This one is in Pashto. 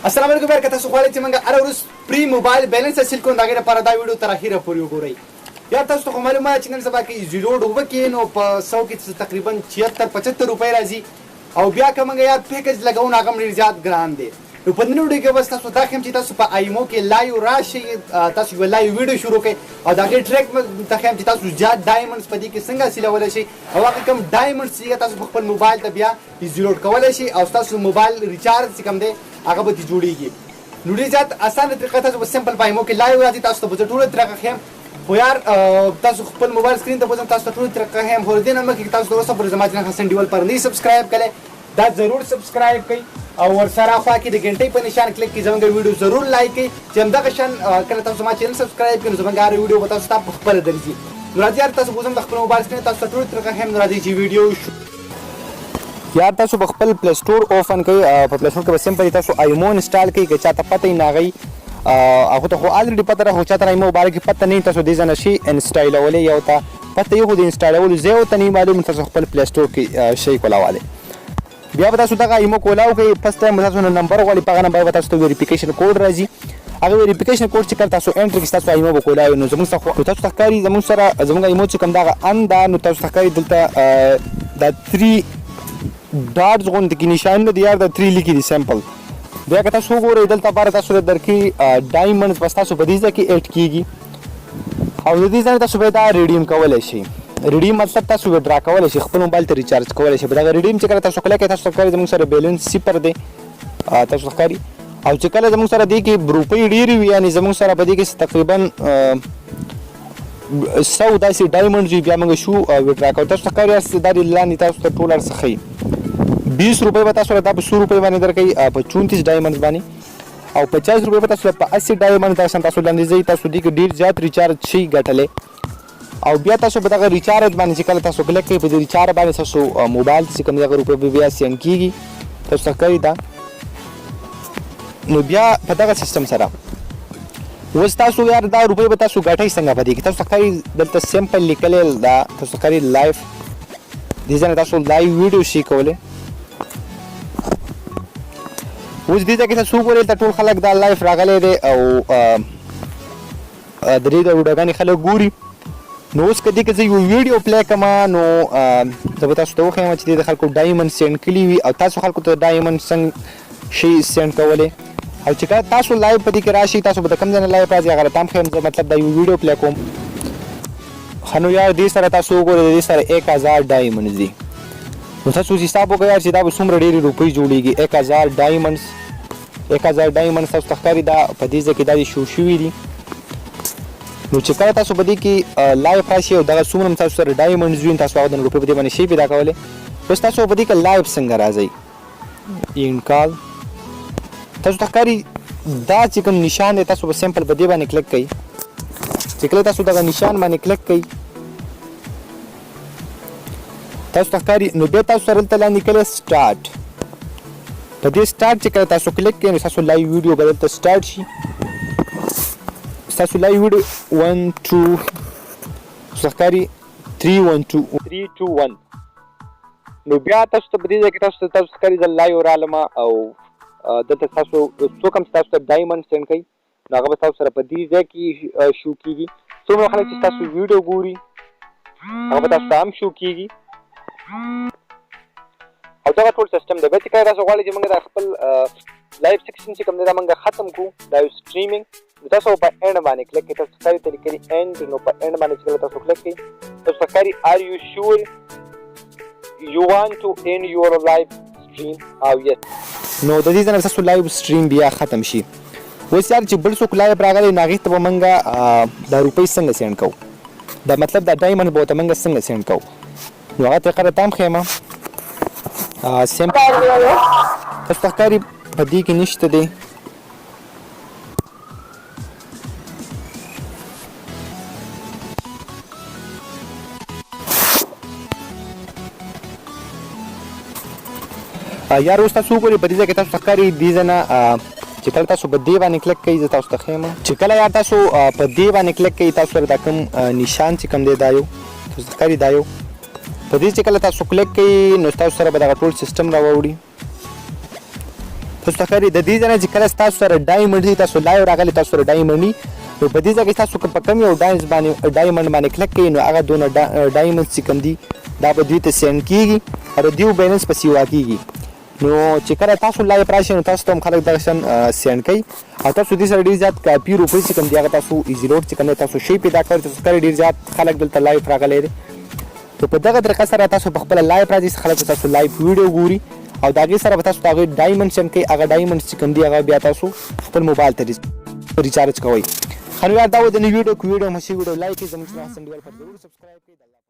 السلام علیکم یار کته سو غواړئ چې موږ هر ورځ پری موبایل بیلنس حاصل کوو دا غیر لپاره دا ویډیو تر اخره پورې وګورئ یار تاسو ته معلومه چې نن سبا کې ایزي لوډ وکړئ نو په 100 کې تقریبا 76-75 روپۍ راځي او بیا که موږ یار پیکج لګو نو هغه ډېر زیات ګران دی نو په دې ویډیو کې بس تاسو دا خیم چې تاسو په ایمو کې لایو راشي تاسو یو لایو ویډیو شروع کړئ او دا غیر ټریک ته خیم چې تاسو زیات ډایمنډز په دې کې څنګه حاصلولی شئ او هغه کوم ډایمنډز چې تاسو په خپل موبایل ته بیا ایزي لوډ کولی شئ او تاسو موبایل ریچارج چې کوم دی هغه به ترې جوړېږي نو ډېر زیات اسانه طریقه تاسو په سمپل په ایمو کې لایو راځي تاسو ته به زه ټوله طریقه ښیم خو یار تاسو خپل موبایل سکرین ته بوځم تاسو ته ټوله طریقه ښیم خو دې نه مخکې تاسو تر اوسه پورې زما چینل حسن ډیول پر نه سبسکرایب کړئ دا ضرور سبسکرایب کړئ او ورسره خوا کې د غنټۍ په نشان کلیک کړئ زموږ ویډیو ضرور لایک کړئ چې همدغه شان کله تاسو زما چینل سبسکرایب کړئ نو زموږ هر ویډیو به تاسو ته په خپله درځي نو راځئ یار تاسو بوځم د خپل موبایل سکرین تاسو ته ټوله طریقه ښیم نو راځئ چې ویډیو یار تاسو په خپل پلی سټور اوپن کړئ په پلی سټور کې به سمپل تاسو ایمو انسټال کړئ که چاته پته یې نه هغوی هغو ته خو الریډي پته ده خو چاته ایمو باره کې پته نه وي تاسو دې ځای نه شي انسټالولی یو ته پته یې خو د انسټالولو ځای ورته نه وي معلوم تاسو خپل پلی سټور کې شی کولاوالی بیا به تاسو دغه ایمو کولاو کوئ فرست ټایم به تاسو نه نمبر غواړي په هغه نمبر به تاسو ته ویریفیکیشن کوډ راځي هغه ویریفیکیشن کوډ چې کله تاسو انټر کړئ ستاسو ایمو به کولاوي نو زموږ څخه تاسو ته ښکاري زموږ ایمو چې کوم دغه ان ده نو تاسو ته ښکاري دلته دا 3 ډاټس غوندې کې نشانونه دي یار دا 3 لیکي دي سمپل بیا که تاسو وګورئ دلته باره تاسو ته درکړي ډایمنډز بس تاسو په دې ځای کې ایډ کېږي او د دې ځای تاسو به دا ریډیم کولی شئ ریډیم مطلب تاسو وډرا کولی شئ خپل موبایل ته ریچارج کولی شئ په دغه ریډیم چې کله تاسو کله کوئ تاسو ته ښکاري زموږ سره بیلنس صفر دی تاسو ته ښکاري او چې کله زموږ سره دې کې روپۍ ډېرې وي یعنې زموږ سره په دې کې تقریبا 100 داسې ډایمنډز وي بیا موږ شو وډرا کوو تاسو ته ښکاري دا د لاندې تاسو ته ټول هر څه ښیي 20 روپۍ به تاسو دا په 100 روپۍ باندې درکوي په 34 ډایمنډز باندې او 50 روپۍ به تاسو په 80 ډایمنډ تاسو لاندې ځئ تاسو دې کې ډېر زیات ریچارج شي ګټلی او بیا تاسو په دغه ریچارج باندې چې کله تاسو کلیک کوئ په دې ریچارج باندې تاسو موبایل ته چې کوم دغه روپۍ به بیا سینډ کېږي تاسو ته ښکاري دا نو بیا په دغه سیستم سره اوس تاسو یار دا روپۍ به تاسو ګټئ څنګه په دې کې تاسو ته ښکاري دلته سمپل لیکلی دا تاسو ته ښکاري لایف دې ځای نه تاسو لایو ویډیو شي کولی اوس دې ځای کې تاسو وګورئ دلته ټول خلک دا لایف راغلی دی او د دې د ویډیوګانې خلک ګوري نو اوس که دې کې زه یو ویډیو پلی کړم نو زه به تاسو ته وښیم چې دې د خلکو ډایمنډ سینډ کړي وي او تاسو خلکو ته ډایمنډ څنګه شي سینډ کولی او چې کله تاسو لایو په دې کې راشي تاسو به د کوم ځای نه لایو راځي هغه راته هم ښیم زه مطلب دا یو ویډیو پلی کوم ښه نو یار دې سره تاسو وګورئ دې سره 1000 ډایمنډز دي نو تاسو حساب وکړئ یار چې دا به څومره ډېرې روپۍ جوړېږي 1000 ډایمنډز تاسو ته ښکاري دا په دې ځای کې دا دې شو شوي دي نو چې کله تاسو په دې کې لایف راشي او دغه څومره هم تاسو سره ډایمنډز وي تاسو هغه د روپۍ په دې باندې شي پیدا کولی اوس تاسو په دې کې لایف څنګه راځئ انکال تاسو ته ښکاري دا چې کوم نشان دی تاسو به سمپل په دې باندې کلیک کوئ چې کله تاسو دغه نشان باندې کلیک کوئ تاسو ته ښکاري نو بیا تاسو سره دلته لاندې لیکلی سټارټ په دې سټارټ چې کله تاسو کلیک کوئ نو ستاسو لایو ویډیو به دلته سټارټ شي ستاسو لایو ویډیو 1 2 څه ښکاري 3 1 2 3 2 1 نو بیا تاسو ته په دې ځای کې تاسو ښکاري زه لایو رالم او دلته تاسو څوک هم ستاسو ته ډایمنډ سینډ کوي نو هغه به تاسو سره په دې ځای کې شو کېږي څومره خلک چې ستاسو ویډیو ګوري هغه به تاسو ته هم شو کېږي او دغه ټول سیسټم دی بیا چې کله تاسو غواړئ چې موږ دا خپل لایف سیکشن چې کوم دی دا موږ ختم کړو دا یو سټریمینګ نو تاسو په اینډ باندې کلیک کوئ تاسو ښکاري ته لیکلي اینډ نو په اینډ باندې چې کله تاسو کلیک کوئ تاسو ښکاري آر یو شور یو وانټ ټو اینډ یور لایف سټریم او یس نو د دې ځای نه ستاسو لایو سټریم بیا ختم شي اوس یار چې بل څوک لایو راغلی نو هغې ته به موږ دا روپۍ څنګه سینډ کوو دا مطلب دا ډایمنډ به ورته موږ څنګه سینډ کوو نو هغه طریقه راته هم ښیمه سمپل تاسو ته ښکاري په دې کې نشته دی یار اوس تاسو وګورئ په دې ځای کې تاسو ته ښکاري دې ځای نه چې کله تاسو په دې باندې کلیک کوئ زه تاسو ته ښیم چې کله یار تاسو په دې باندې کلیک کوئ تاسو سره دا کوم نشان چې کوم دی دا یو تاسو ته ښکاري دا یو په دې چې کله تاسو کلیک کوئ نو تاسو سره به دغه ټول سیسټم راوړي تاسو ته ښکاري. د دې ځای نه چې کله ستاسو سره ډایمنډ دي، تاسو لایو راغلی تاسو سره ډایمنډ وي، نو په دې ځای کې تاسو که په کم یو ډایمنډ باندې کلک کوئ نو هغه دونه ډایمنډ چې کوم دي دا به دوی ته سینډ کېږي او د دوی بیلنس پسې واقعېږي. نو چې کله تاسو لایو راشئ نو تاسو ته هم خلک دغه شان سینډ کوي او تاسو دې سره ډېر زیات کاپي روپۍ چې کوم دي هغه تاسو ایزي لوډ چې کوم دی تاسو شی پیدا کوئ. تاسو ښکاري ډېر زیات خلک دلته لایو راغلی دی. نو په دغه طریقه سره تاسو په خپله لایو راځئ، خلک به تاسو لایو ویډیو ګوري او د هغې سره به تاسو د هغې ډایمنډ سینډ کوئ. هغه ډایمنډ چې کوم دي هغه بیا تاسو خپل موبایل ته ریچارج کوئ. خو یار دا و د نوي ویډیو، که ویډیو مو ښه ویډیو لایک کړئ، زموږ چینل خاصل ډیولپر ضرور سبسکرایب کړئ.